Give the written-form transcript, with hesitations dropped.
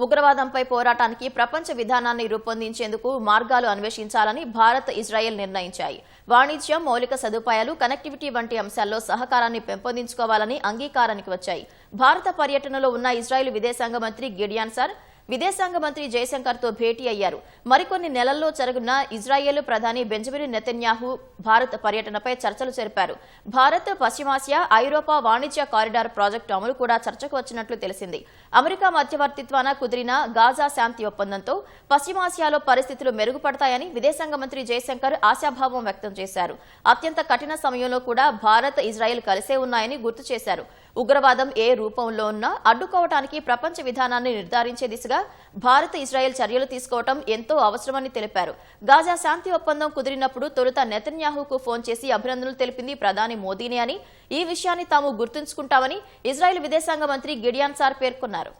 ఉగ్రవాదంపై పోరాటానికి ప్రపంచ విధానాన్ని రూపొందించేందుకు మార్గాలు అన్వేషించాలని భారత్, ఇజ్రాయెల్ నిర్ణయించాయి. వాణిజ్యం, మౌలిక సదుపాయాలు, కనెక్టివిటీ వంటి అంశాల్లో సహకారాన్ని పెంపొందించుకోవాలని అంగీకారానికి వచ్చాయి. భారత పర్యటనలో ఉన్న ఇజ్రాయెల్ విదేశాంగ మంత్రి గిడియాన్ సార్ విదేశాంగ మంత్రి జయశంకర్తో భేటీ అయ్యారు. మరికొన్ని నెలల్లో జరగనున్న ఇజ్రాయెల్ ప్రధాని బెంజమిన్ నెతన్యాహు భారత్ పర్యటనపై చర్చలు జరిపారు. భారత్, పశ్చిమాసియా, ఐరోపా వాణిజ్య కారిడార్ ప్రాజెక్టు అమలు కూడా చర్చకు వచ్చినట్లు తెలిసింది. అమెరికా మధ్యవర్తిత్వాన కుదిరిన గాజా శాంతి ఒప్పందంతో పశ్చిమాసియాలో పరిస్థితులు మెరుగుపడతాయని విదేశాంగ మంత్రి జయశంకర్ ఆశాభావం వ్యక్తం చేశారు. అత్యంత కఠిన సమయంలో కూడా భారత్, ఇజ్రాయెల్ కలిసే ఉన్నాయని గుర్తు చేశారు. ఉగ్రవాదం ఏ రూపంలో ఉన్నా అడ్డుకోవటానికి ప్రపంచ విధానాన్ని నిర్ధారించే దిశగా భారత్, ఇజ్రాయెల్ చర్యలు తీసుకోవడం ఎంతో అవసరమని తెలిపారు. గాజా శాంతి ఒప్పందం కుదిరినప్పుడు తొలుత నెతన్యాహుకు ఫోన్ చేసి అభినందనలు తెలిపింది ప్రధాని మోదీనే అని, ఈ విషయాన్ని తాము గుర్తుంచుకుంటామని ఇజ్రాయెల్ విదేశాంగ మంత్రి గిడియాన్ సార్ పేర్కొన్నారు.